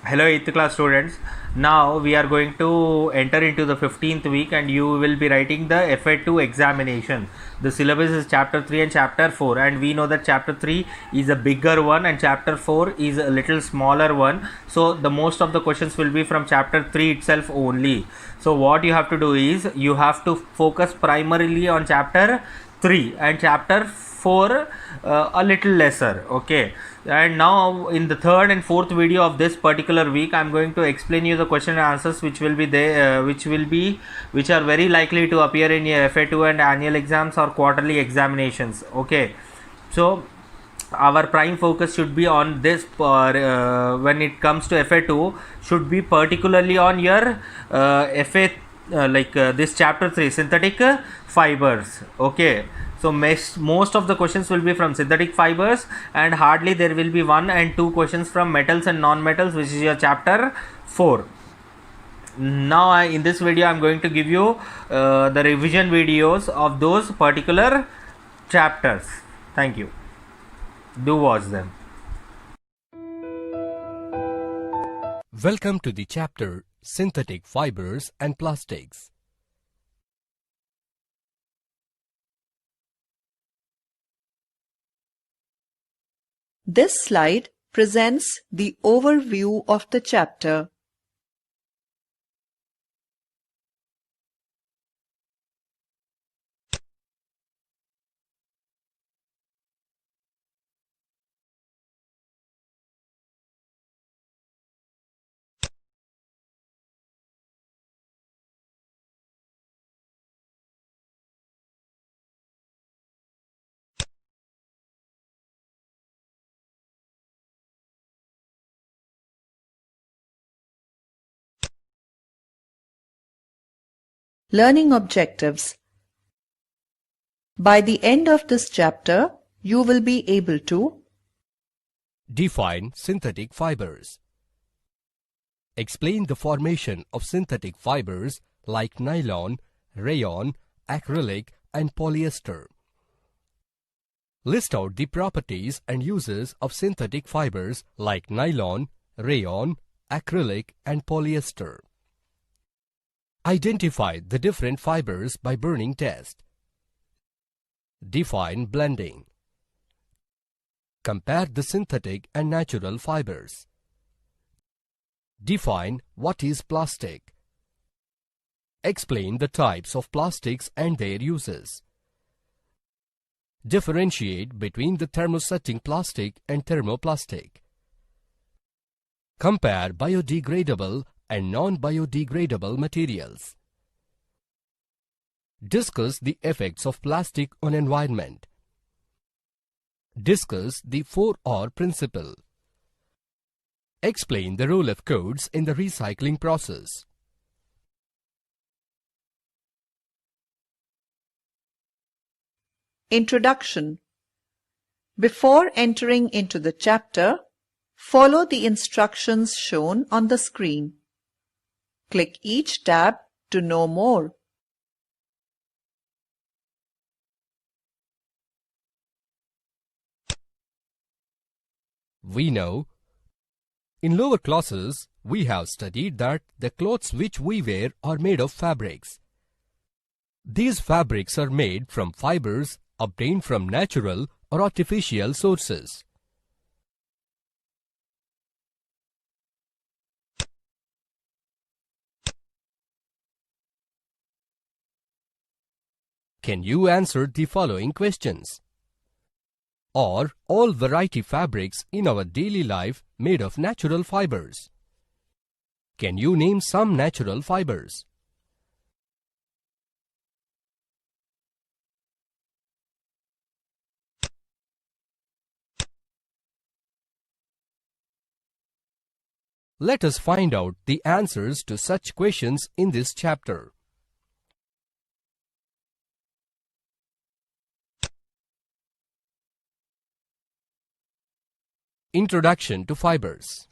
Hello 8th class students. Now we are going to enter into the 15th week and you will be writing the FA2 examination. The syllabus is chapter 3 and chapter 4, and we know that chapter 3 is a bigger one and chapter 4 is a little smaller one. So the most of the questions will be from chapter 3 itself only. So what you have to do is you have to focus primarily on chapter 3 and chapter 4 a little lesser. Okay, and now in the third and fourth video of this particular week I'm going to explain you the question and answers which will be there, which are very likely to appear in your FA2 and annual exams or quarterly examinations. Okay, so our prime focus should be on this when it comes to FA2, should be particularly on your FA this chapter 3, synthetic fibers. Okay, so most of the questions will be from synthetic fibers, and hardly there will be 1 and 2 questions from metals and non-metals, which is your chapter 4. Now in this video I'm going to give you the revision videos of those particular chapters. Thank you. Do watch them. Welcome to the chapter Synthetic Fibers and Plastics. This slide presents the overview of the chapter. Learning objectives. By the end of this chapter, you will be able to Define synthetic fibers. Explain the formation of synthetic fibers like nylon, rayon, acrylic, and polyester. List out the properties and uses of synthetic fibers like nylon, rayon, acrylic, and polyester. Identify the different fibers by burning test. Define blending. Compare the synthetic and natural fibers. Define what is plastic. Explain the types of plastics and their uses. Differentiate between the thermosetting plastic and thermoplastic. Compare biodegradable and non-biodegradable materials. Discuss the effects of plastic on environment. Discuss the 4R principle. Explain the role of codes in the recycling process. Introduction. Before entering into the chapter, follow the instructions shown on the screen. Click each tab to know more. We know in lower classes we have studied that the clothes which we wear are made of fabrics. These fabrics are made from fibers obtained from natural or artificial sources. Can you answer the following questions? Are all variety fabrics in our daily life made of natural fibers? Can you name some natural fibers? Let us find out the answers to such questions in this chapter. Introduction to fibers.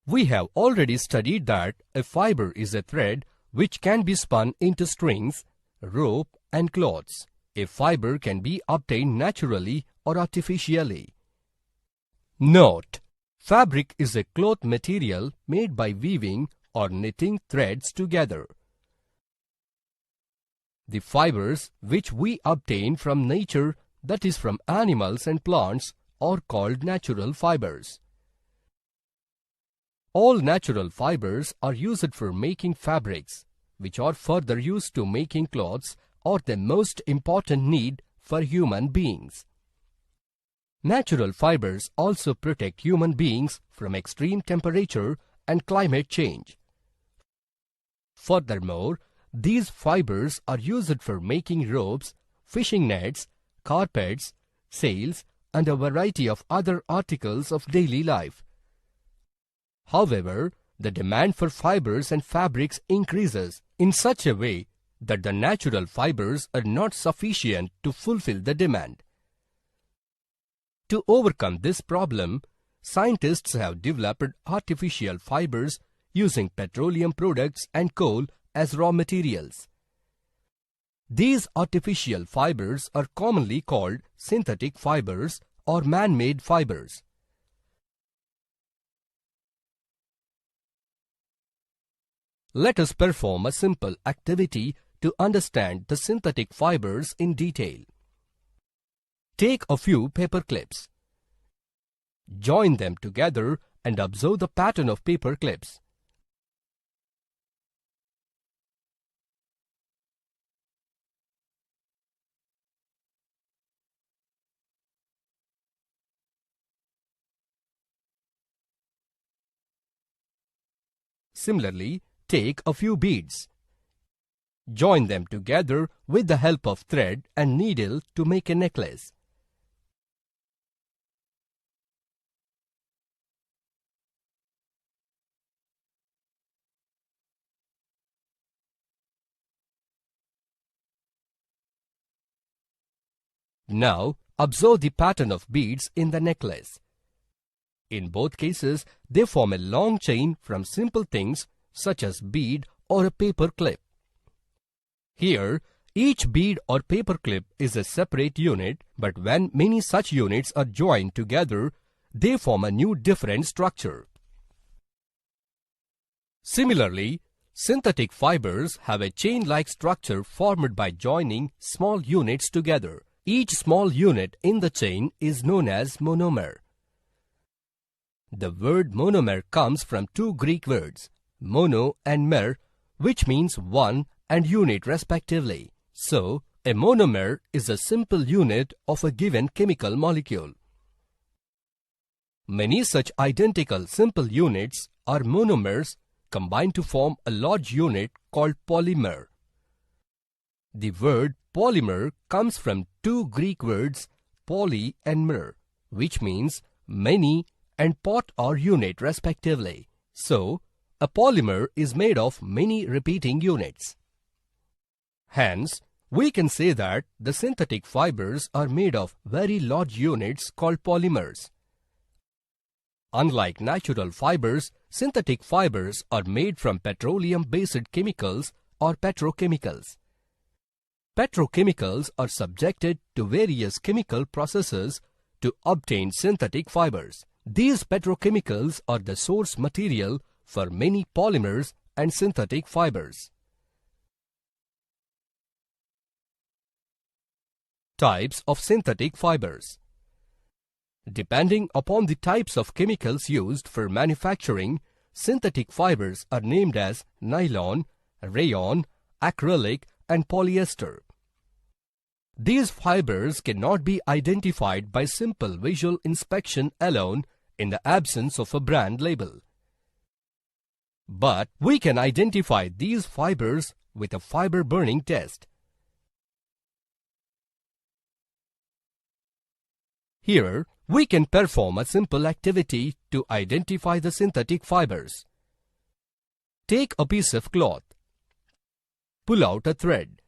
We have already studied that a fiber is a thread which can be spun into strings, rope, and cloths. A fiber can be obtained naturally or artificially. Note: Fabric is a cloth material made by weaving or knitting threads together. The fibers which we obtain from nature, that is from animals and plants, are called natural fibers. All natural fibers are used for making fabrics, which are further used to making clothes, or the most important need for human beings. Natural fibers also protect human beings from extreme temperature and climate change. Furthermore, these fibers are used for making ropes, fishing nets, carpets, sails, and a variety of other articles of daily life. However, the demand for fibers and fabrics increases in such a way that the natural fibers are not sufficient to fulfill the demand. To overcome this problem, scientists have developed artificial fibers using petroleum products and coal as raw materials. These artificial fibers are commonly called synthetic fibers or man-made fibers. Let us perform a simple activity to understand the synthetic fibers in detail. Take a few paper clips. Join them together and observe the pattern of paper clips. Similarly, take a few beads. Join them together with the help of thread and needle to make a necklace. Now, observe the pattern of beads in the necklace. In both cases, they form a long chain from simple things such as bead or a paper clip. Here, each bead or paper clip is a separate unit, but when many such units are joined together, they form a new different structure. Similarly, synthetic fibers have a chain-like structure formed by joining small units together. Each small unit in the chain is known as monomer. The word monomer comes from two Greek words, mono and mer, which means one and unit respectively. So, a monomer is a simple unit of a given chemical molecule. Many such identical simple units are monomers combined to form a large unit called polymer. The word polymer comes from two Greek words, poly and mer, which means many and part or unit respectively. So, a polymer is made of many repeating units. Hence, we can say that the synthetic fibers are made of very large units called polymers. Unlike natural fibers, synthetic fibers are made from petroleum-based chemicals or petrochemicals. Petrochemicals are subjected to various chemical processes to obtain synthetic fibers. These petrochemicals are the source material for many polymers and synthetic fibers. Types of synthetic fibers. Depending upon the types of chemicals used for manufacturing, synthetic fibers are named as nylon, rayon, acrylic, and polyester. These fibers cannot be identified by simple visual inspection alone in the absence of a brand label. But we can identify these fibers with a fiber burning test. Here, we can perform a simple activity to identify the synthetic fibers. Take a piece of cloth. Pull out a thread.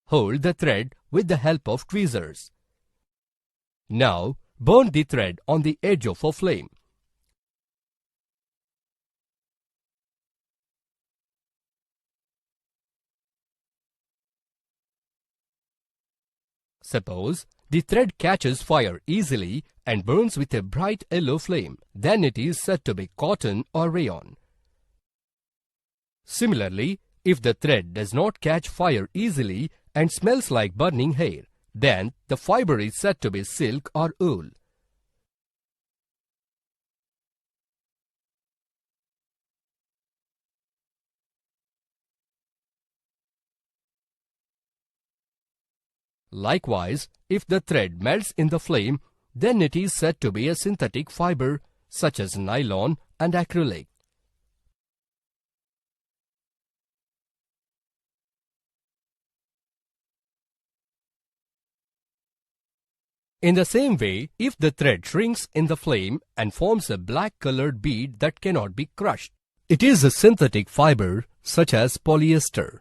Hold the thread with the help of tweezers. Now, burn the thread on the edge of a flame. Suppose the thread catches fire easily and burns with a bright yellow flame, then it is said to be cotton or rayon. Similarly, if the thread does not catch fire easily and smells like burning hair, then the fiber is said to be silk or wool. Likewise, if the thread melts in the flame, then it is said to be a synthetic fiber, such as nylon and acrylic. In the same way, if the thread shrinks in the flame and forms a black-colored bead that cannot be crushed, it is a synthetic fiber, such as polyester.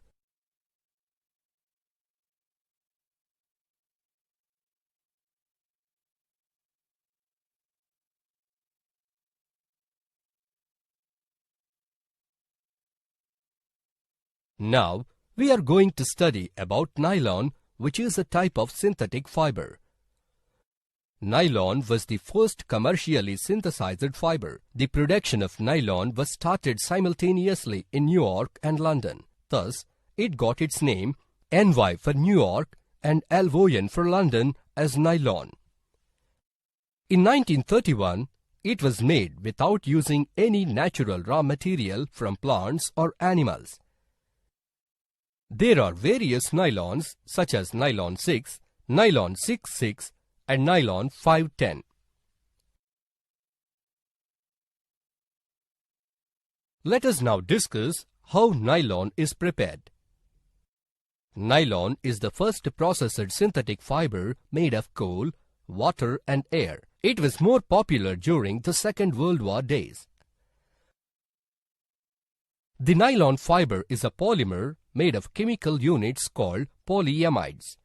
Now, we are going to study about nylon, which is a type of synthetic fiber. Nylon was the first commercially synthesized fiber. The production of nylon was started simultaneously in New York and London. Thus, it got its name, NY for New York and LON for London, as nylon. In 1931, it was made without using any natural raw material from plants or animals. There are various nylons such as nylon 6, nylon 6/6 and nylon 510. Let us now discuss how nylon is prepared. Nylon is the first processed synthetic fiber made of coal, water and air. It was more popular during the Second World War days. The nylon fiber is a polymer made of chemical units called polyamides.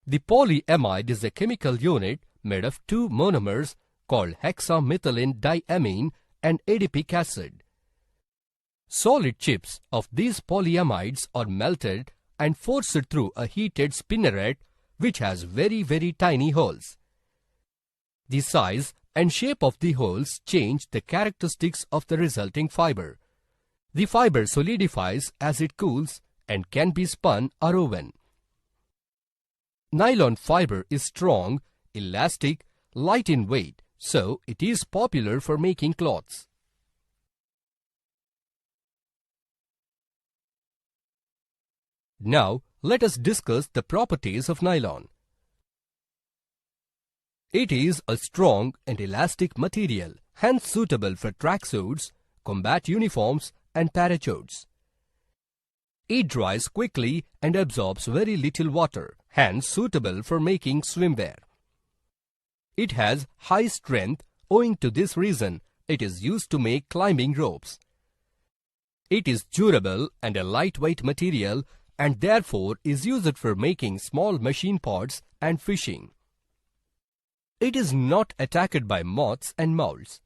The polyamide is a chemical unit made of two monomers called hexamethylene diamine and adipic acid. Solid chips of these polyamides are melted and forced through a heated spinneret which has very tiny holes. The size and shape of the holes change the characteristics of the resulting fiber. The fiber solidifies as it cools and can be spun or woven. Nylon fiber is strong, elastic, light in weight, so it is popular for making cloths. Now, let us discuss the properties of nylon. It is a strong and elastic material, hence suitable for tracksuits, combat uniforms, and parachutes. It dries quickly and absorbs very little water, hence suitable for making swimwear. It has high strength. Owing to this reason, it is used to make climbing ropes. It is durable and a lightweight material and therefore is used for making small machine parts and fishing. It is not attacked by moths and molds.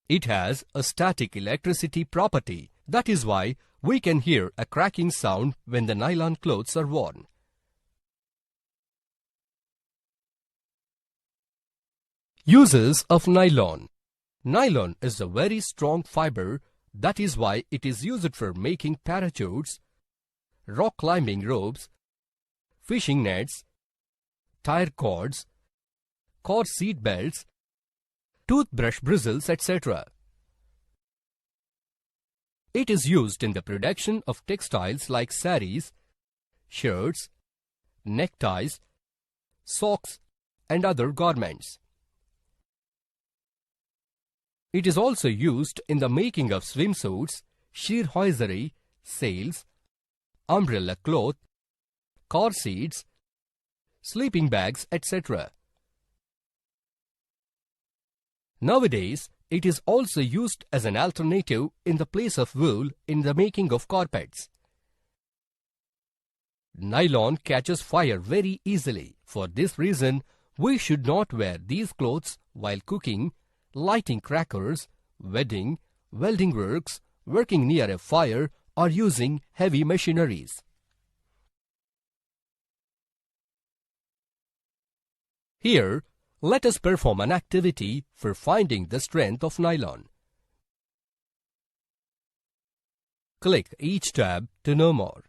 It has a static electricity property. That is why we can hear a cracking sound when the nylon clothes are worn. Uses of nylon. Nylon is a very strong fiber. That is why it is used for making parachutes, rock climbing ropes, fishing nets, tire cords, car seat belts, toothbrush bristles, etc. It is used in the production of textiles like saris, shirts, neckties, socks, and other garments. It is also used in the making of swimsuits, sheer hosiery, sails, umbrella cloth, car seats, sleeping bags, etc. Nowadays, it is also used as an alternative in the place of wool in the making of carpets. Nylon catches fire very easily. For this reason, we should not wear these clothes while cooking, lighting crackers, wedding, welding works, working near a fire, or using heavy machineries. Here, let us perform an activity for finding the strength of nylon. Click each tab to know more.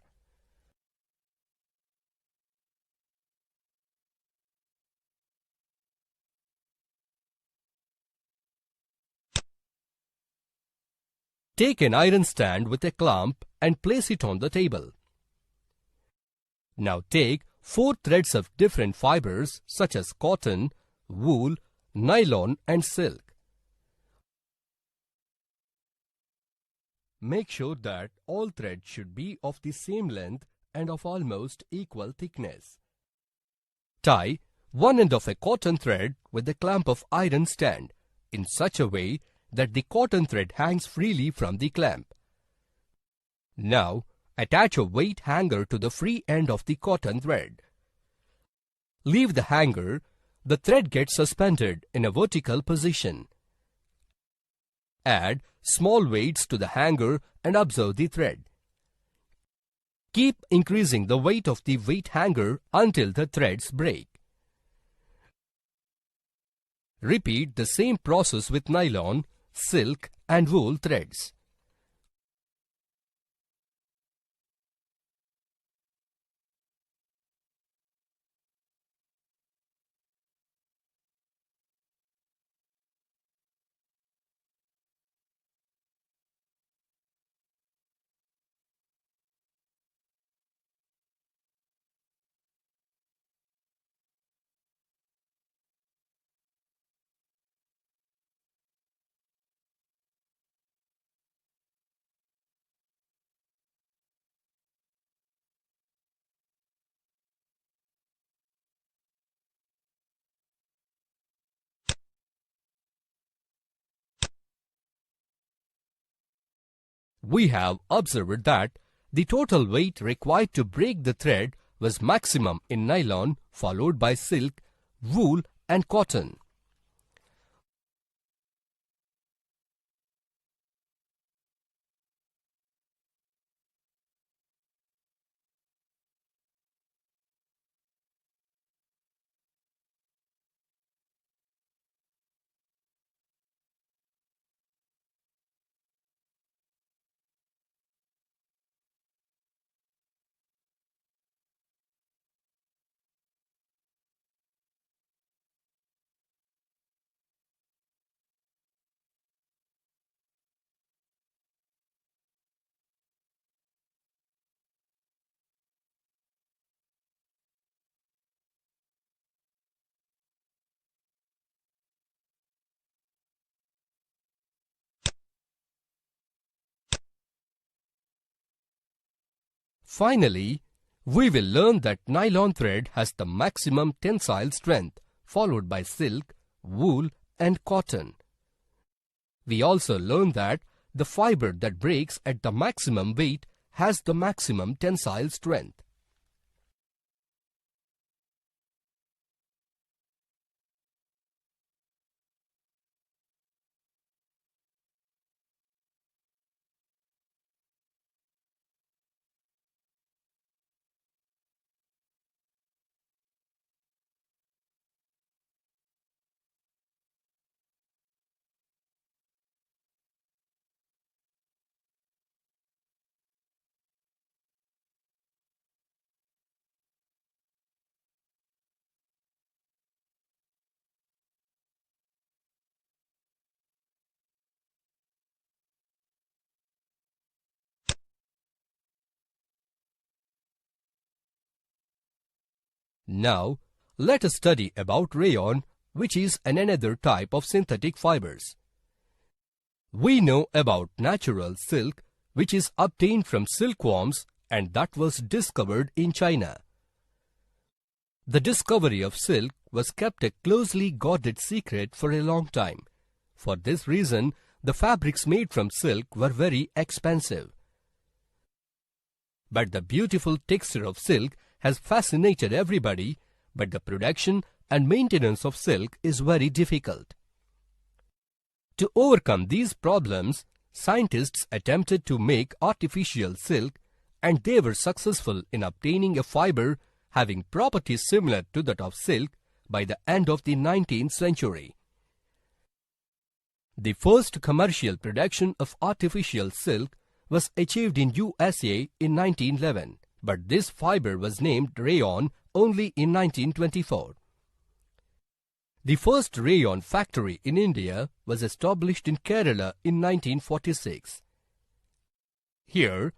Take an iron stand with a clamp and place it on the table. Now take 4 threads of different fibers such as cotton, wool, nylon and silk. Make sure that all threads should be of the same length and of almost equal thickness. Tie one end of a cotton thread with the clamp of iron stand in such a way that the cotton thread hangs freely from the clamp. Now, attach a weight hanger to the free end of the cotton thread. Leave the hanger, the thread gets suspended in a vertical position. Add small weights to the hanger and observe the thread. Keep increasing the weight of the weight hanger until the threads break. Repeat the same process with nylon, silk and wool threads. We have observed that the total weight required to break the thread was maximum in nylon, followed by silk, wool and cotton. Finally, we will learn that nylon thread has the maximum tensile strength, followed by silk, wool and cotton. We also learn that the fiber that breaks at the maximum weight has the maximum tensile strength. Now, let us study about rayon, which is another type of synthetic fibers. We know about natural silk, which is obtained from silkworms and that was discovered in China. The discovery of silk was kept a closely guarded secret for a long time. For this reason, the fabrics made from silk were very expensive. But the beautiful texture of silk has fascinated everybody, but the production and maintenance of silk is very difficult. To overcome these problems, scientists attempted to make artificial silk and they were successful in obtaining a fiber having properties similar to that of silk by the end of the 19th century. The first commercial production of artificial silk was achieved in USA in 1911, but this fiber was named rayon only in 1924. The first rayon factory in India was established in Kerala in 1946. Here,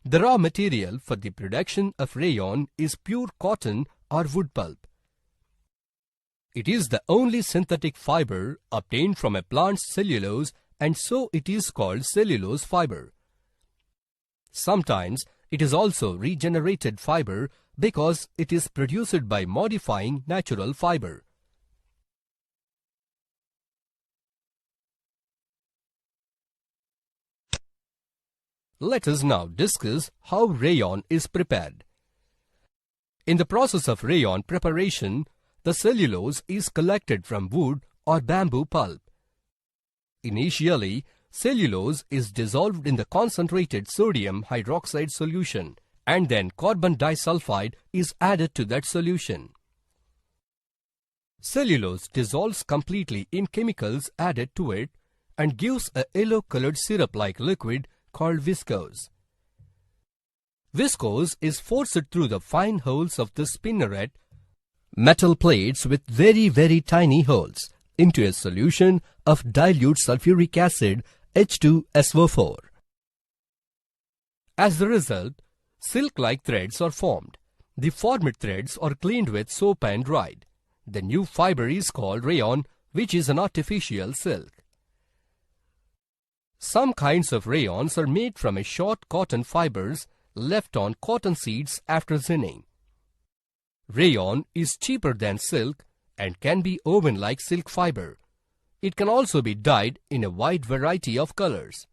the raw material for the production of rayon is pure cotton or wood pulp. It is the only synthetic fiber obtained from a plant's cellulose, and so it is called cellulose fiber. Sometimes it is also regenerated fiber because it is produced by modifying natural fiber. Let us now discuss how rayon is prepared. In the process of rayon preparation, the cellulose is collected from wood or bamboo pulp. Initially, cellulose is dissolved in the concentrated sodium hydroxide solution, and then carbon disulfide is added to that solution. Cellulose dissolves completely in chemicals added to it and gives a yellow-colored syrup-like liquid called viscose. Viscose is forced through the fine holes of the spinneret, metal plates with very tiny holes, into a solution of dilute sulfuric acid H2SO4. As a result, silk-like threads are formed. The formed threads are cleaned with soap and dried. The new fiber is called rayon, which is an artificial silk. Some kinds of rayons are made from a short cotton fibers left on cotton seeds after zinning. Rayon is cheaper than silk and can be woven like silk fiber. It can also be dyed in a wide variety of colors.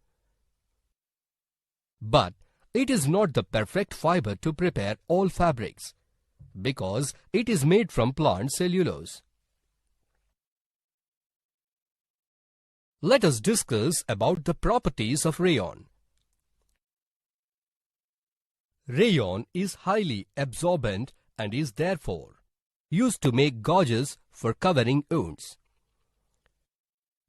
But it is not the perfect fiber to prepare all fabrics, because it is made from plant cellulose. Let us discuss about the properties of rayon. Rayon is highly absorbent and is therefore used to make gauges for covering wounds.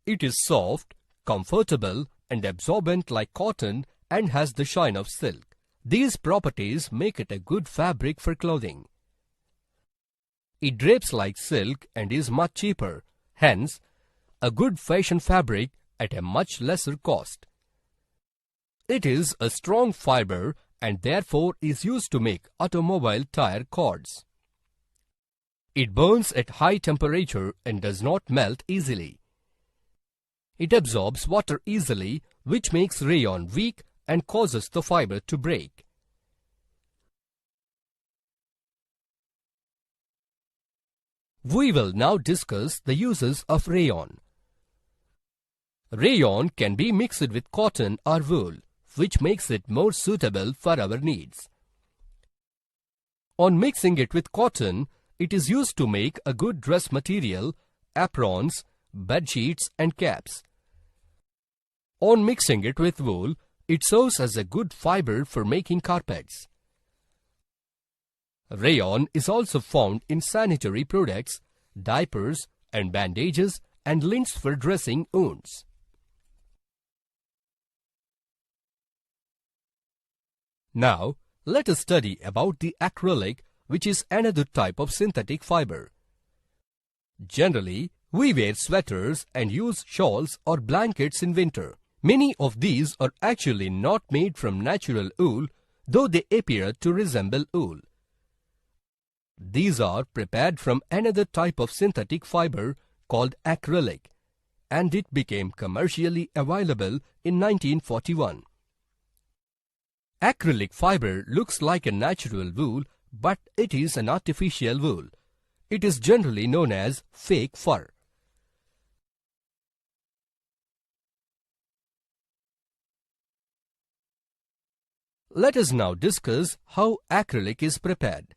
It is soft, comfortable and absorbent like cotton and has the shine of silk. These properties make it a good fabric for clothing. It drapes like silk and is much cheaper, hence a good fashion fabric at a much lesser cost. It is a strong fiber and therefore is used to make automobile tire cords. It burns at high temperature and does not melt easily. It absorbs water easily, which makes rayon weak and causes the fiber to break. We will now discuss the uses of rayon. Rayon can be mixed with cotton or wool, which makes it more suitable for our needs. On mixing it with cotton, it is used to make a good dress material, aprons, bed sheets and caps. On mixing it with wool, it serves as a good fiber for making carpets. Rayon is also found in sanitary products, diapers and bandages and lints for dressing wounds. Now, let us study about the acrylic, which is another type of synthetic fiber. Generally, we wear sweaters and use shawls or blankets in winter. Many of these are actually not made from natural wool, though they appear to resemble wool. These are prepared from another type of synthetic fiber called acrylic, and it became commercially available in 1941. Acrylic fiber looks like a natural wool, but it is an artificial wool. It is generally known as fake fur. Let us now discuss how acrylic is prepared.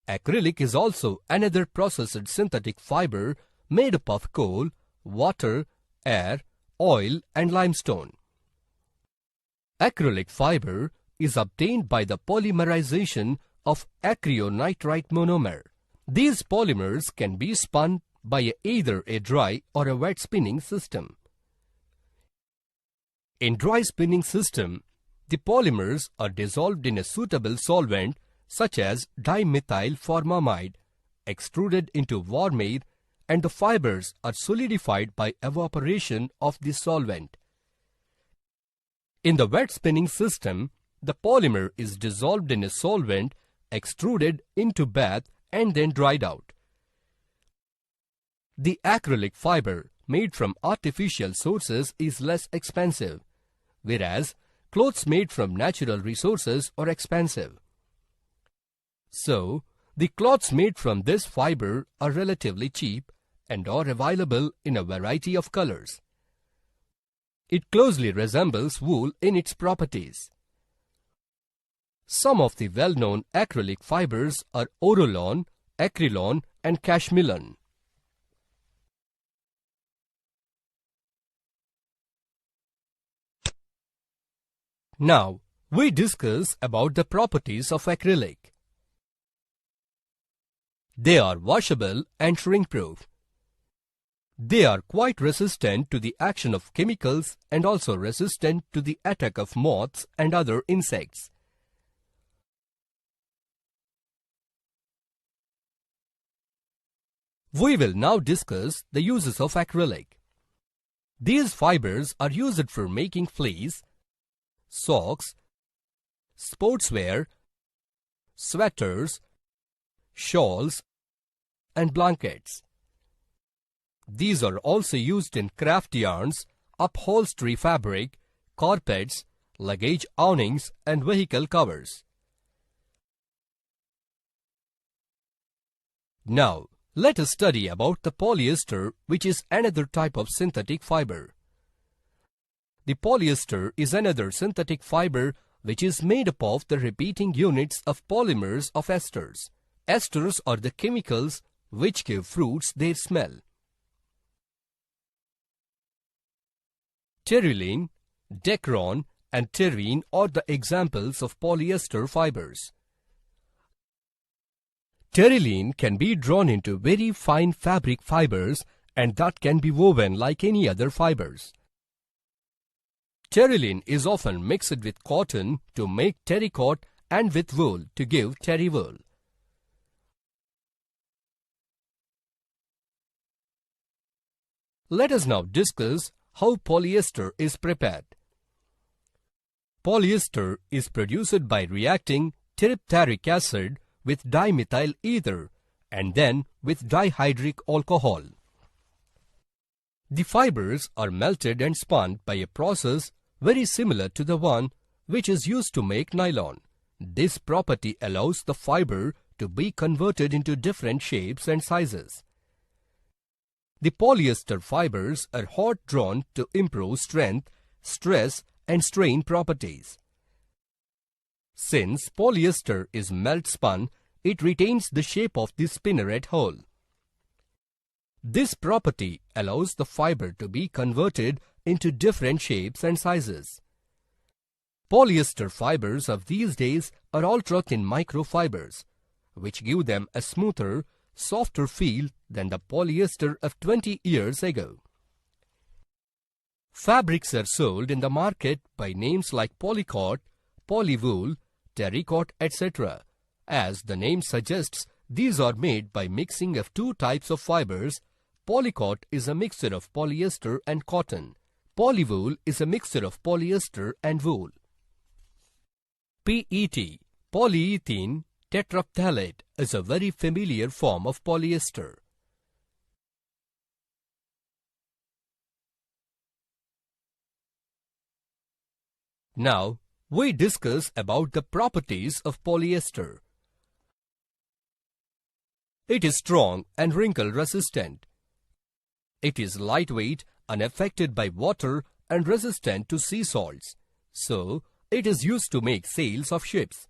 Acrylic is also another processed synthetic fiber made up of coal, water, air, oil and limestone. Acrylic fiber is obtained by the polymerization of acrylonitrile monomer. These polymers can be spun by either a dry or a wet spinning system. In dry spinning system, the polymers are dissolved in a suitable solvent such as dimethyl formamide, extruded into warm air, and the fibers are solidified by evaporation of the solvent. In the wet spinning system, the polymer is dissolved in a solvent, extruded into bath, and then dried out. The acrylic fiber made from artificial sources is less expensive, whereas clothes made from natural resources are expensive. So, the cloths made from this fiber are relatively cheap and are available in a variety of colors. It closely resembles wool in its properties. Some of the well-known acrylic fibers are Orolon, Acrylon, and Cashmelon. Now, we discuss about the properties of acrylic. They are washable and shrink-proof. They are quite resistant to the action of chemicals and also resistant to the attack of moths and other insects. We will now discuss the uses of acrylic. These fibers are used for making fleece, socks, sportswear, sweaters, shawls, and blankets. These are also used in craft yarns, upholstery fabric, carpets, luggage awnings, and vehicle covers. Now, let us study about the polyester, which is another type of synthetic fiber. The polyester is another synthetic fiber which is made up of the repeating units of polymers of esters. Esters are the chemicals which give fruits their smell. Terylene, Dacron, and terene are the examples of polyester fibers. Terylene can be drawn into very fine fabric fibers and that can be woven like any other fibers. Terylene is often mixed with cotton to make terrycot and with wool to give terry wool. Let us now discuss how polyester is prepared. Polyester is produced by reacting terephthalic acid with dimethyl ether and then with dihydric alcohol. The fibers are melted and spun by a process very similar to the one which is used to make nylon. This property allows the fiber to be converted into different shapes and sizes. The polyester fibers are hot drawn to improve strength, stress, and strain properties. Since polyester is melt spun, it retains the shape of the spinneret hole. This property allows the fiber to be converted into different shapes and sizes. Polyester fibers of these days are ultra-thin microfibers, which give them a smoother, softer feel than the polyester of 20 years ago. Fabrics are sold in the market by names like polycot, polywool, terrycot, etc. As the name suggests, these are made by mixing of two types of fibers. Polycot is a mixture of polyester and cotton. Polywool is a mixture of polyester and wool. PET, polyethylene tetraphthalate, is a very familiar form of polyester. Now, we discuss about the properties of polyester. It is strong and wrinkle resistant. It is lightweight, unaffected by water, and resistant to sea salts. So, it is used to make sails of ships.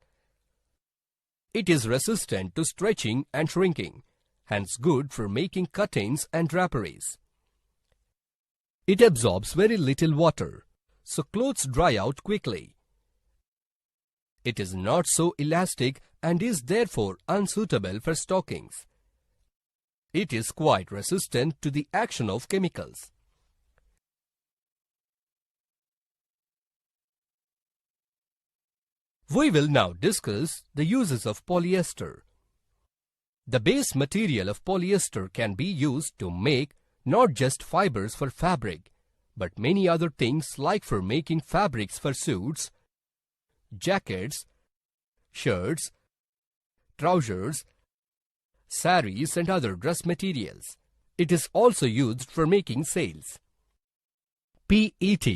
It is resistant to stretching and shrinking, hence good for making curtains and draperies. It absorbs very little water, so clothes dry out quickly. It is not so elastic and is therefore unsuitable for stockings. it is quite resistant to the action of chemicals. We will now discuss the uses of polyester. The base material of polyester can be used to make not just fibers for fabric, but many other things like for making fabrics for suits, jackets, shirts, trousers, saris and other dress materials. It is also used for making sails. PET,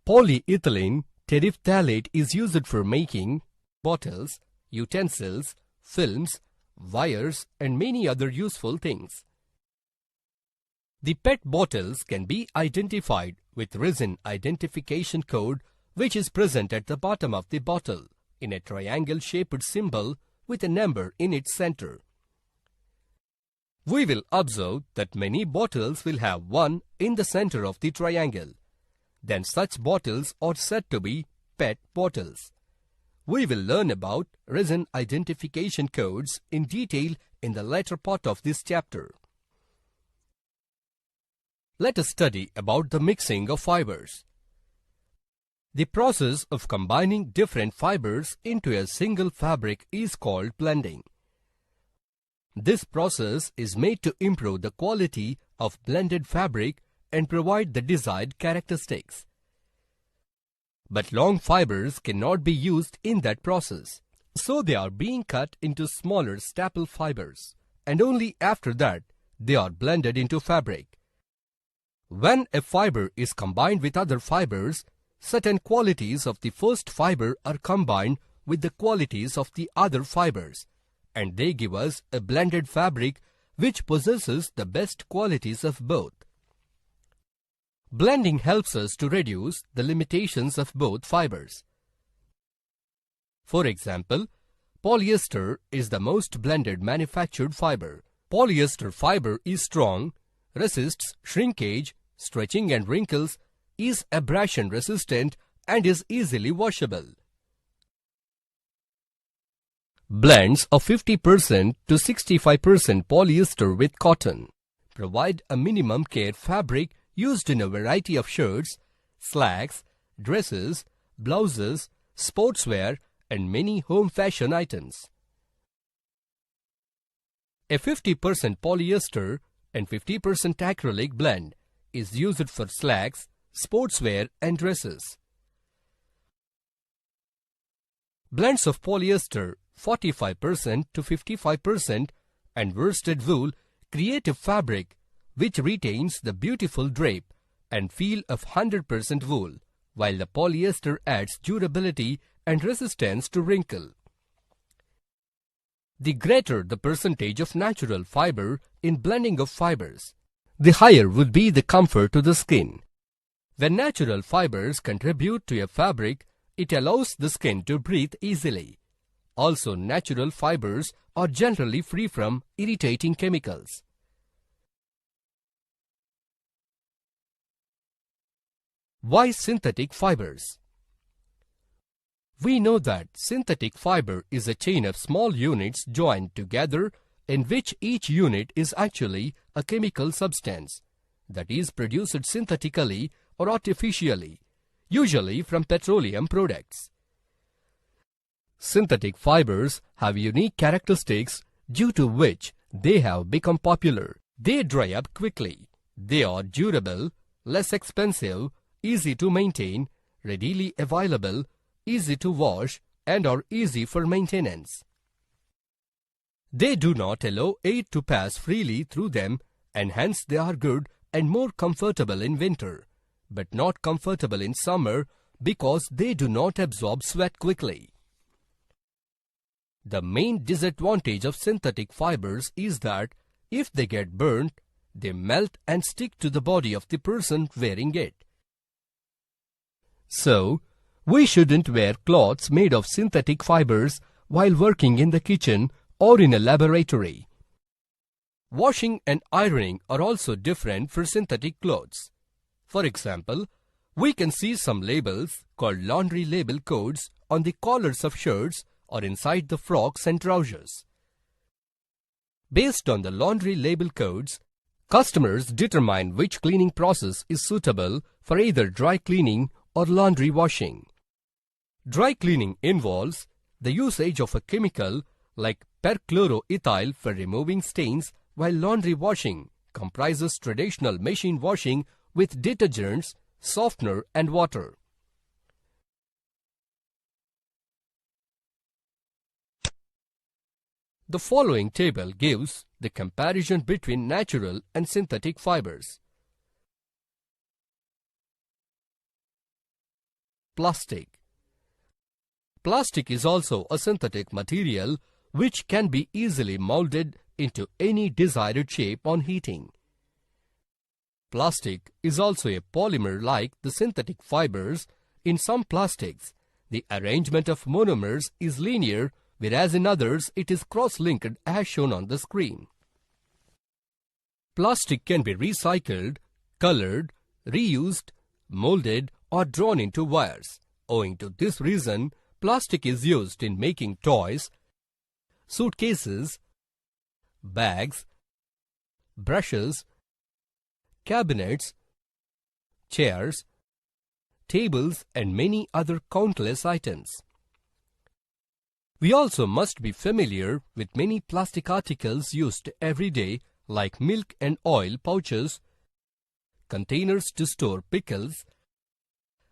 polyethylene terephthalate, is used for making bottles, utensils, films, wires and many other useful things. The PET bottles can be identified with resin identification code, which is present at the bottom of the bottle in a triangle-shaped symbol with a number in its center. We will observe that many bottles will have 1 in the center of the triangle. Then such bottles are said to be PET bottles. We will learn about resin identification codes in detail in the later part of this chapter. Let us study about the mixing of fibers. The process of combining different fibers into a single fabric is called blending. This process is made to improve the quality of blended fabric and provide the desired characteristics. But long fibers cannot be used in that process, so they are being cut into smaller staple fibers, and only after that they are blended into fabric. When a fiber is combined with other fibers, certain qualities of the first fiber are combined with the qualities of the other fibers, and they give us a blended fabric which possesses the best qualities of both. Blending helps us to reduce the limitations of both fibers. For example, polyester is the most blended manufactured fiber. Polyester fiber is strong, resists shrinkage, stretching and wrinkles, is abrasion resistant and is easily washable. Blends of 50% to 65% polyester with cotton provide a minimum care fabric used in a variety of shirts, slacks, dresses, blouses, sportswear and many home fashion items. A 50% polyester and 50% acrylic blend is used for slacks, sportswear and dresses. Blends of polyester 45% to 55% and worsted wool create a fabric which retains the beautiful drape and feel of 100% wool, while the polyester adds durability and resistance to wrinkle. The greater the percentage of natural fiber in blending of fibers, the higher would be the comfort to the skin. When natural fibers contribute to a fabric, it allows the skin to breathe easily. Also, natural fibers are generally free from irritating chemicals. Why synthetic fibers? We know that synthetic fiber is a chain of small units joined together in which each unit is actually a chemical substance that is produced synthetically or artificially, usually from petroleum products. Synthetic fibers have unique characteristics due to which they have become popular. They dry up quickly. They are durable, less expensive, easy to maintain, readily available, easy to wash, and are easy for maintenance. They do not allow air to pass freely through them, and hence they are good and more comfortable in winter, but not comfortable in summer because they do not absorb sweat quickly. The main disadvantage of synthetic fibers is that if they get burnt, they melt and stick to the body of the person wearing it. So, we shouldn't wear clothes made of synthetic fibers while working in the kitchen or in a laboratory. Washing and ironing are also different for synthetic clothes. For example, we can see some labels called laundry label codes on the collars of shirts or inside the frocks and trousers. Based on the laundry label codes, customers determine which cleaning process is suitable for either dry cleaning or laundry washing. Dry cleaning involves the usage of a chemical like perchloroethyl for removing stains, while laundry washing comprises traditional machine washing with detergents, softener and water. The following table gives the comparison between natural and synthetic fibers. Plastic. Plastic is also a synthetic material which can be easily molded into any desired shape on heating. Plastic is also a polymer like the synthetic fibers. In some plastics, the arrangement of monomers is linear, whereas in others it is cross-linked as shown on the screen. Plastic can be recycled, colored, reused, molded or drawn into wires. Owing to this reason, plastic is used in making toys, suitcases, bags, brushes, cabinets, chairs, tables and many other countless items. We also must be familiar with many plastic articles used every day like milk and oil pouches, containers to store pickles,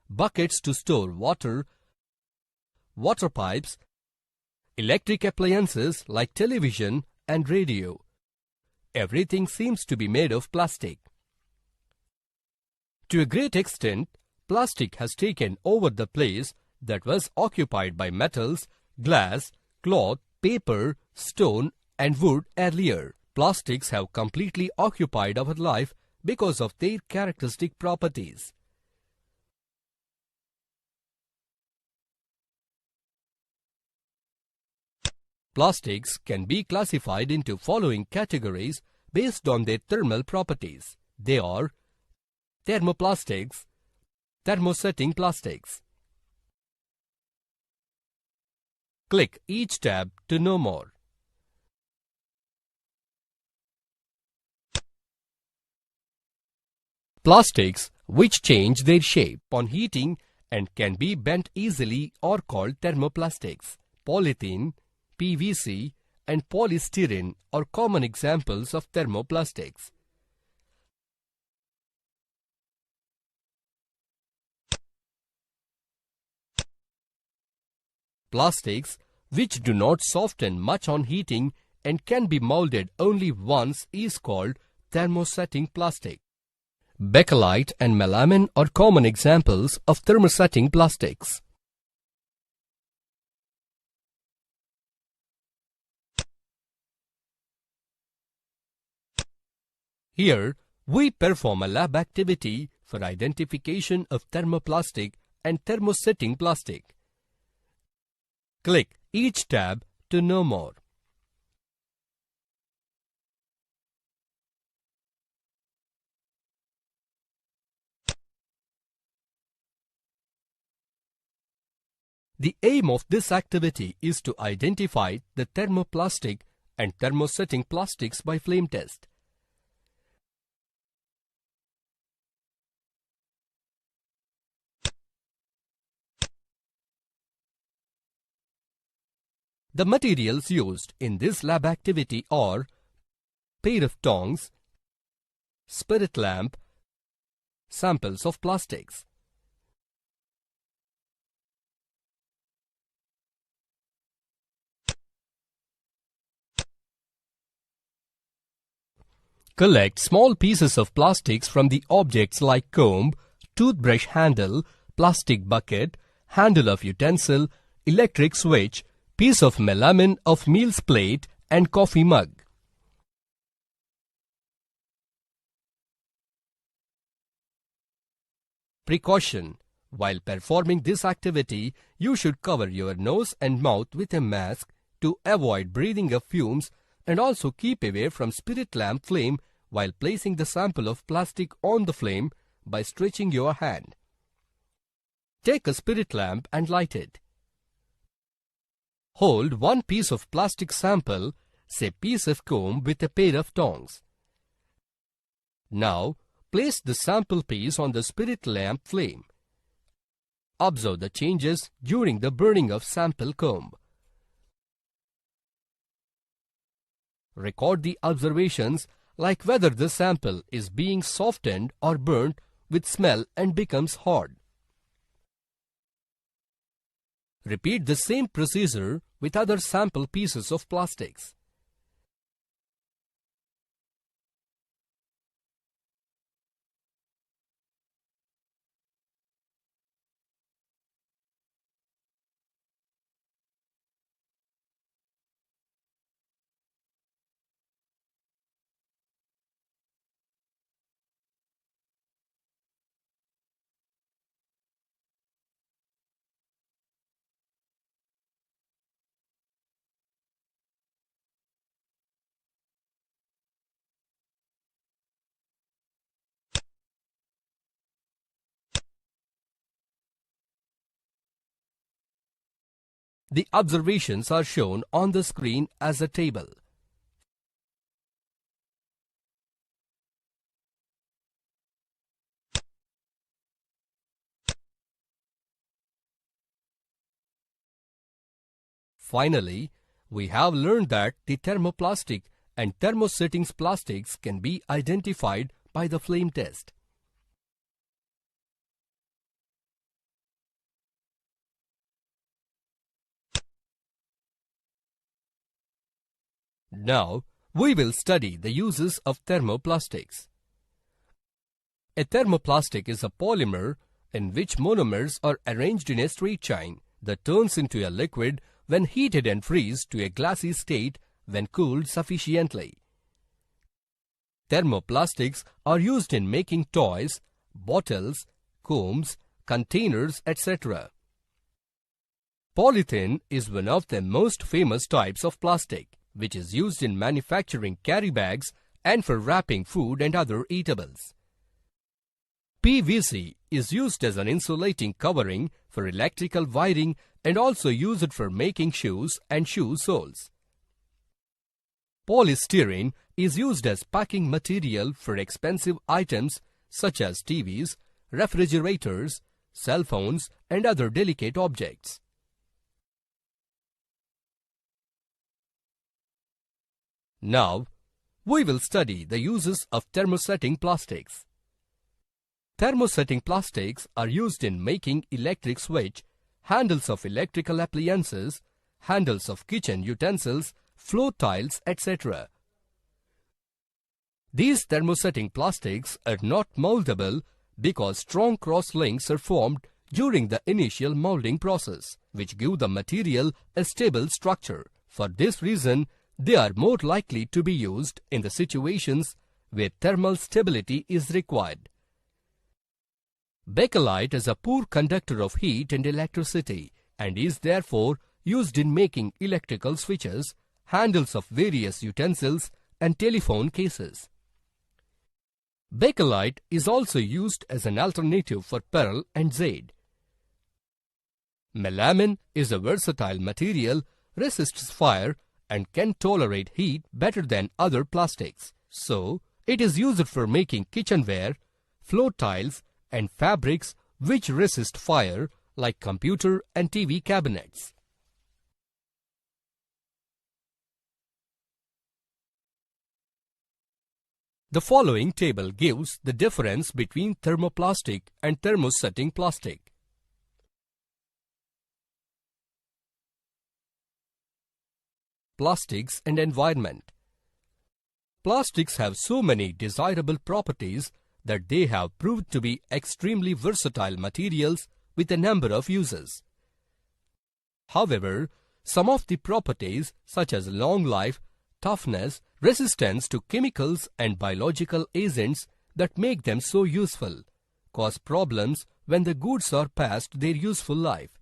buckets to store water, water pipes, electric appliances like television and radio. Everything seems to be made of plastic. To a great extent, plastic has taken over the place that was occupied by metals, glass, cloth, paper, stone and wood earlier. Plastics have completely occupied our life because of their characteristic properties. Plastics can be classified into following categories based on their thermal properties. They are thermoplastics, thermosetting plastics. Click each tab to know more. Plastics which change their shape on heating and can be bent easily are called thermoplastics. Polythene, PVC and polystyrene are common examples of thermoplastics. Plastics which do not soften much on heating and can be molded only once is called thermosetting plastic. Bakelite and melamine are common examples of thermosetting plastics. Here, we perform a lab activity for identification of thermoplastic and thermosetting plastic. Click each tab to know more. The aim of this activity is to identify the thermoplastic and thermosetting plastics by flame test. The materials used in this lab activity are pair of tongs, spirit lamp, samples of plastics. Collect small pieces of plastics from the objects like comb, toothbrush handle, plastic bucket, handle of utensil, electric switch, piece of melamine of meals plate and coffee mug. Precaution: while performing this activity, you should cover your nose and mouth with a mask to avoid breathing of fumes and also keep away from spirit lamp flame while placing the sample of plastic on the flame by stretching your hand. Take a spirit lamp and light it. Hold one piece of plastic sample say piece of comb with a pair of tongs. Now, place the sample piece on the spirit lamp flame. Observe the changes during the burning of sample comb. Record the observations like whether the sample is being softened or burnt with smell and becomes hard. Repeat the same procedure with other sample pieces of plastics. The observations are shown on the screen as a table. Finally, we have learned that the thermoplastic and thermosettings plastics can be identified by the flame test. Now, we will study the uses of thermoplastics. A thermoplastic is a polymer in which monomers are arranged in a straight chain that turns into a liquid when heated and freeze to a glassy state when cooled sufficiently. Thermoplastics are used in making toys, bottles, combs, containers, etc. Polythene is one of the most famous types of plastic, which is used in manufacturing carry bags and for wrapping food and other eatables. PVC is used as an insulating covering for electrical wiring and also used for making shoes and shoe soles. Polystyrene is used as packing material for expensive items such as TVs, refrigerators, cell phones, and other delicate objects. Now, we will study the uses of thermosetting plastics. Thermosetting plastics are used in making electric switch, handles of electrical appliances, handles of kitchen utensils, floor tiles, etc. These thermosetting plastics are not moldable because strong cross-links are formed during the initial molding process, which give the material a stable structure. For this reason, they are more likely to be used in the situations where thermal stability is required. Bakelite is a poor conductor of heat and electricity and is therefore used in making electrical switches, handles of various utensils, and telephone cases. Bakelite is also used as an alternative for pearl and jade. Melamine is a versatile material, resists fire, and can tolerate heat better than other plastics. So, it is used for making kitchenware, floor tiles, and fabrics which resist fire like computer and TV cabinets. The following table gives the difference between thermoplastic and thermosetting plastic. Plastics and environment. Plastics have so many desirable properties that they have proved to be extremely versatile materials with a number of uses. However, some of the properties such as long life, toughness, resistance to chemicals and biological agents that make them so useful cause problems when the goods are past their useful life.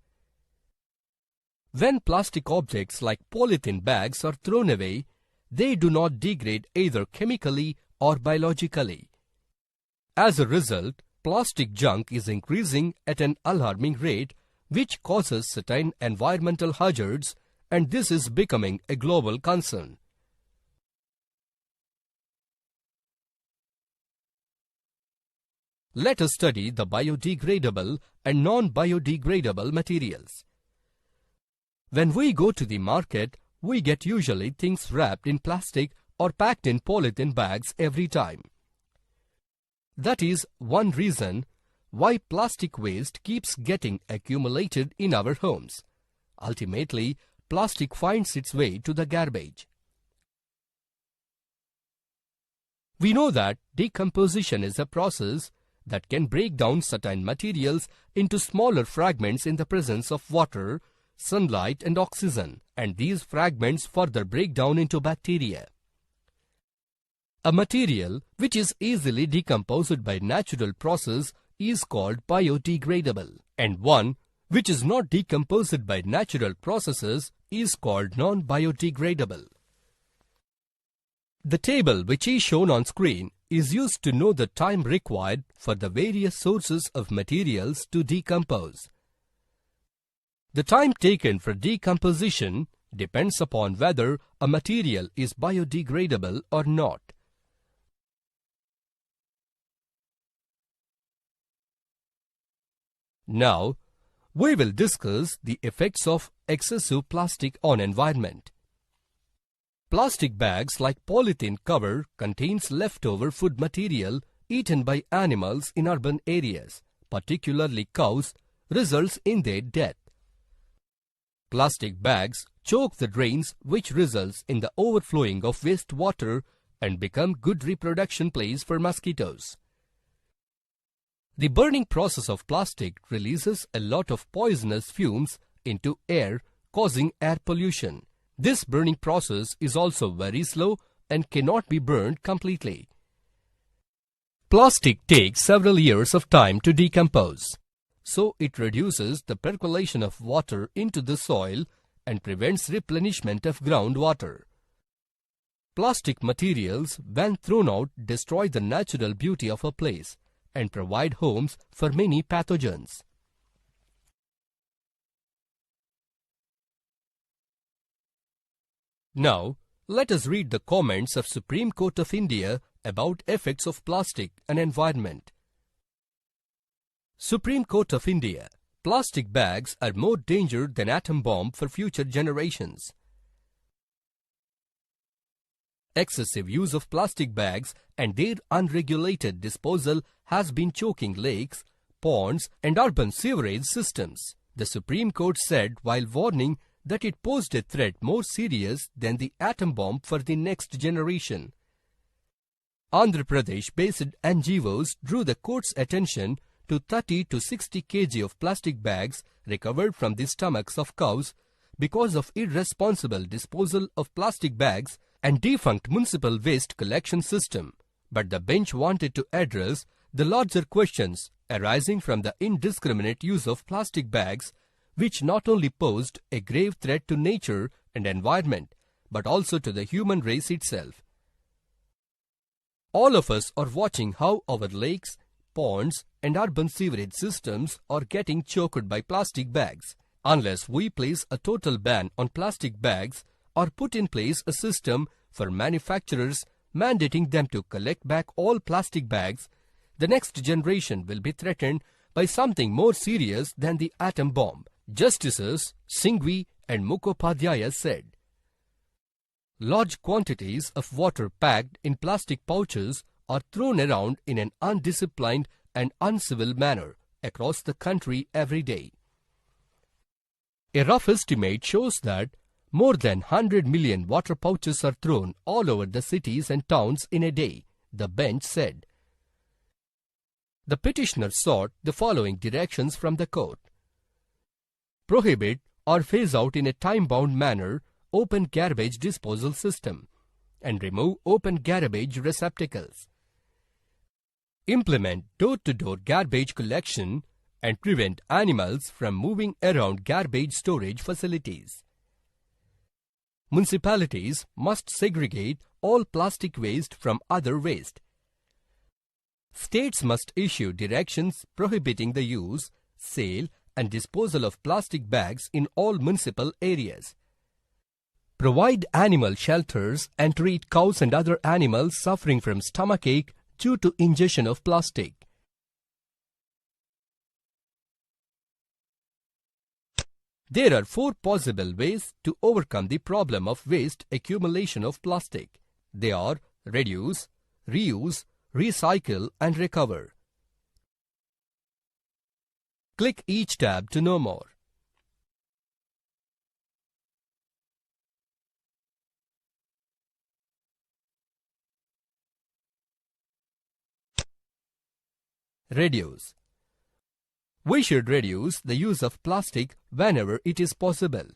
When plastic objects like polythene bags are thrown away, they do not degrade either chemically or biologically. As a result, plastic junk is increasing at an alarming rate, which causes certain environmental hazards, and this is becoming a global concern. let us study the biodegradable and non-biodegradable materials. When we go to the market, we get usually things wrapped in plastic or packed in polythene bags every time. That is one reason why plastic waste keeps getting accumulated in our homes. Ultimately, plastic finds its way to the garbage. We know that decomposition is a process that can break down certain materials into smaller fragments in the presence of water, sunlight and oxygen, and these fragments further break down into bacteria. A material which is easily decomposed by natural process is called biodegradable, and one which is not decomposed by natural processes is called non-biodegradable. The table which is shown on screen is used to know the time required for the various sources of materials to decompose. The time taken for decomposition depends upon whether a material is biodegradable or not. Now, we will discuss the effects of excessive plastic on environment. Plastic bags like polythene cover contains leftover food material eaten by animals in urban areas, particularly cows, results in their death. Plastic bags choke the drains, which results in the overflowing of wastewater and become good reproduction place for mosquitoes. The burning process of plastic releases a lot of poisonous fumes into air, causing air pollution. This burning process is also very slow and cannot be burned completely. Plastic takes several years of time to decompose, so it reduces the percolation of water into the soil and prevents replenishment of groundwater. Plastic materials, when thrown out, destroy the natural beauty of a place and provide homes for many pathogens. Now, let us read the comments of Supreme Court of India about effects of plastic and environment. Supreme Court of India: plastic bags are more danger than atom bomb for future generations. Excessive use of plastic bags and their unregulated disposal has been choking lakes, ponds and urban sewerage systems, the Supreme Court said while warning that it posed a threat more serious than the atom bomb for the next generation. Andhra Pradesh-based NGOs drew the court's attention to 30 to 60 kg of plastic bags recovered from the stomachs of cows because of irresponsible disposal of plastic bags and defunct municipal waste collection system. But the bench wanted to address the larger questions arising from the indiscriminate use of plastic bags, which not only posed a grave threat to nature and environment, but also to the human race itself. All of us are watching how our lakes, ponds and urban sewerage systems are getting choked by plastic bags. Unless we place a total ban on plastic bags or put in place a system for manufacturers mandating them to collect back all plastic bags, the next generation will be threatened by something more serious than the atom bomb. Justices Singhvi and Mukhopadhyaya said. Large quantities of water packed in plastic pouches are thrown around in an undisciplined and uncivil manner across the country every day. A rough estimate shows that more than 100 million water pouches are thrown all over the cities and towns in a day, the bench said. The petitioner sought the following directions from the court: prohibit or phase out in a time-bound manner open garbage disposal system and remove open garbage receptacles. Implement door-to-door garbage collection and prevent animals from moving around garbage storage facilities. Municipalities must segregate all plastic waste from other waste. States must issue directions prohibiting the use, sale and disposal of plastic bags in all municipal areas. Provide animal shelters and treat cows and other animals suffering from stomachache due to ingestion of plastic. There are 4 possible ways to overcome the problem of waste accumulation of plastic. They are reduce, reuse, recycle and recover. Click each tab to know more. Reduce. We should reduce the use of plastic whenever it is possible.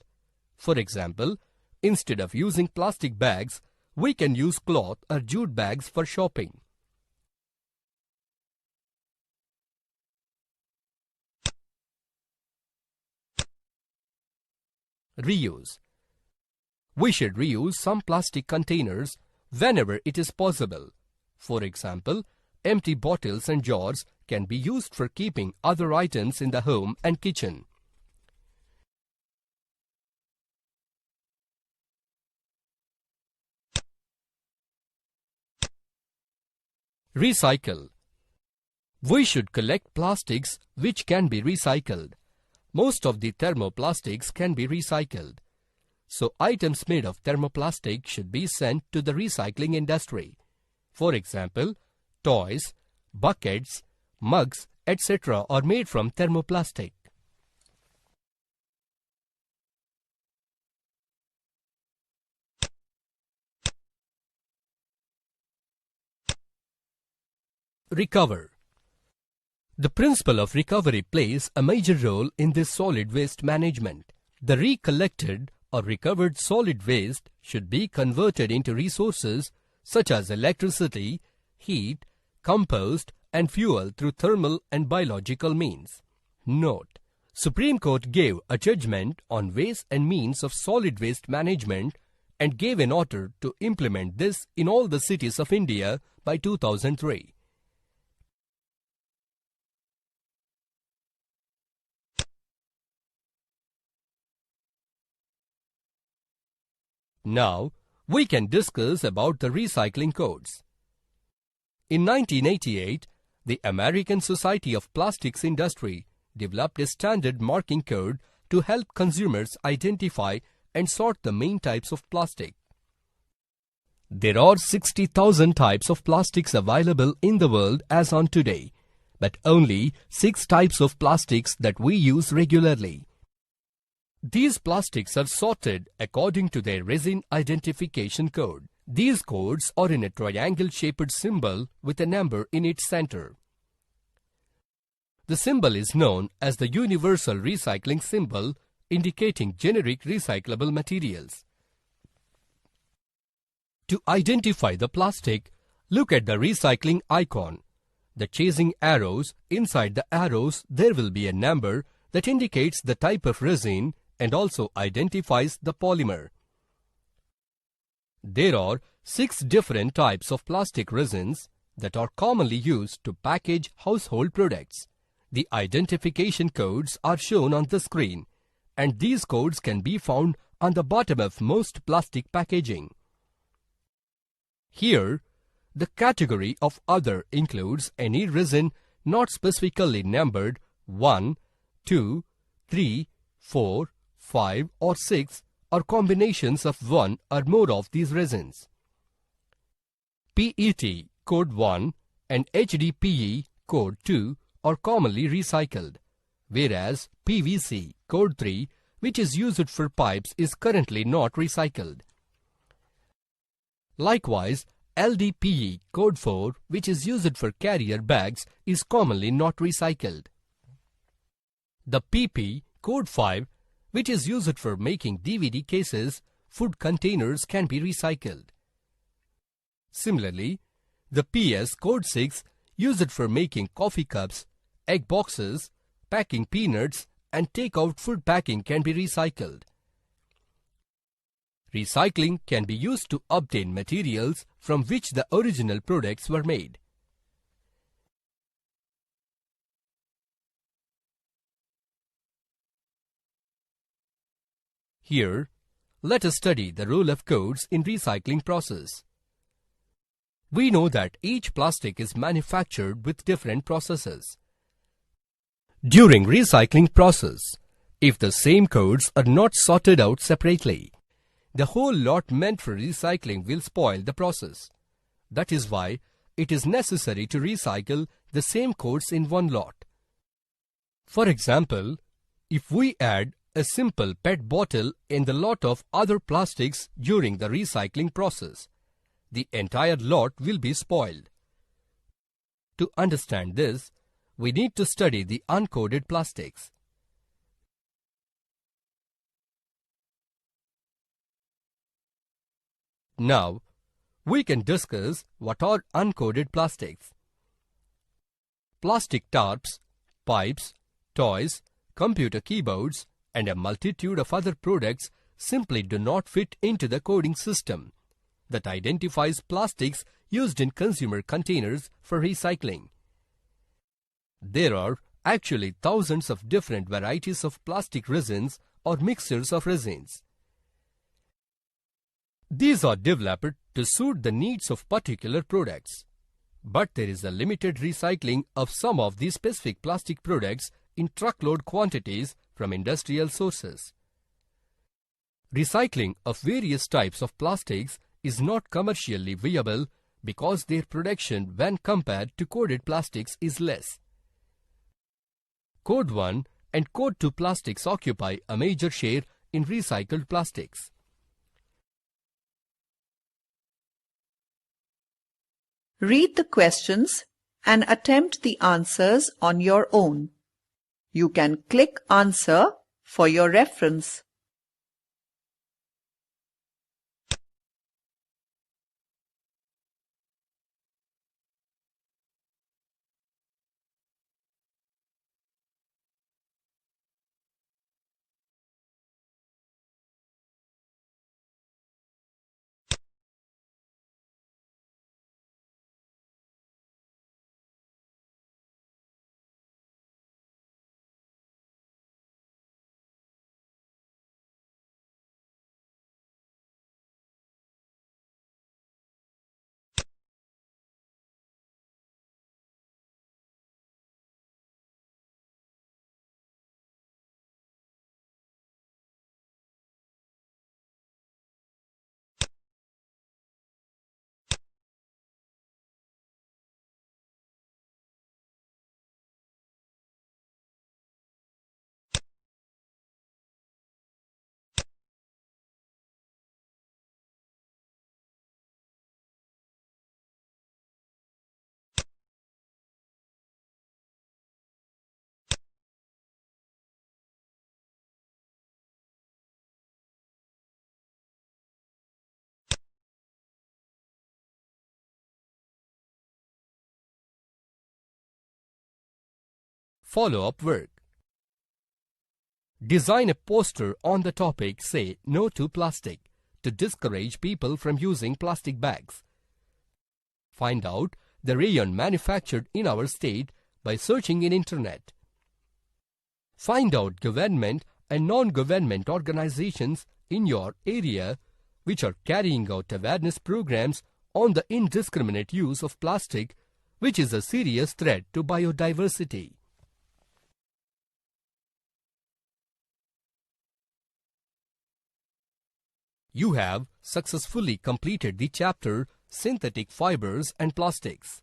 For example, instead of using plastic bags, we can use cloth or jute bags for shopping. Reuse. We should reuse some plastic containers whenever it is possible. For example, empty bottles and jars can be used for keeping other items in the home and kitchen. Recycle. We should collect plastics which can be recycled. Most of the thermoplastics can be recycled. So items made of thermoplastic should be sent to the recycling industry. For example, toys, buckets, mugs, etc. are made from thermoplastic. Recover. The principle of recovery plays a major role in this solid waste management. The recollected or recovered solid waste should be converted into resources such as electricity, heat, compost and fuel through thermal and biological means. Note: Supreme Court gave a judgment on ways and means of solid waste management and gave an order to implement this in all the cities of India by 2003. Now, we can discuss about the recycling codes. In 1988, the American Society of Plastics Industry developed a standard marking code to help consumers identify and sort the main types of plastic. There are 60,000 types of plastics available in the world as on today, but only 6 types of plastics that we use regularly. These plastics are sorted according to their resin identification code. These codes are in a triangle-shaped symbol with a number in its center. The symbol is known as the universal recycling symbol, indicating generic recyclable materials. To identify the plastic, look at the recycling icon. The chasing arrows, inside the arrows there will be a number that indicates the type of resin and also identifies the polymer. There are 6 different types of plastic resins that are commonly used to package household products. The identification codes are shown on the screen, and these codes can be found on the bottom of most plastic packaging. Here, the category of other includes any resin not specifically numbered 1, 2, 3, 4, 5 or 6 or combinations of one or more of these resins. PET code 1 and HDPE code 2 are commonly recycled, whereas PVC code 3, which is used for pipes, is currently not recycled. Likewise, LDPE code 4, which is used for carrier bags, is commonly not recycled. The PP code 5, which is used for making DVD cases, food containers, can be recycled. Similarly, the PS code 6, used for making coffee cups, egg boxes, packing peanuts, and take-out food packing, can be recycled. Recycling can be used to obtain materials from which the original products were made. Here, let us study the role of codes in recycling process. We know that each plastic is manufactured with different processes. During recycling process, if the same codes are not sorted out separately. The whole lot meant for recycling will spoil the process. That is why it is necessary to recycle the same codes in one lot. For example, if we add a simple PET bottle in the lot of other plastics during the recycling process, the entire lot will be spoiled. To understand this, we need to study the uncoded plastics. Now, we can discuss what are uncoded plastics. Plastic tarps, pipes, toys, computer keyboards, and a multitude of other products simply do not fit into the coding system that identifies plastics used in consumer containers for recycling. There are actually thousands of different varieties of plastic resins or mixtures of resins. These are developed to suit the needs of particular products. But there is a limited recycling of some of these specific plastic products in truckload quantities from industrial sources. Recycling of various types of plastics is not commercially viable because their production when compared to coded plastics is less. Code 1 and Code 2 plastics occupy a major share in recycled plastics. Read the questions and attempt the answers on your own. You can click Answer for your reference. Follow-up work. Design a poster on the topic, say No to Plastic, to discourage people from using plastic bags. Find out the rayon manufactured in our state by searching in internet. Find out government and non-government organizations in your area which are carrying out awareness programs on the indiscriminate use of plastic, which is a serious threat to biodiversity. You have successfully completed the chapter Synthetic Fibers and Plastics.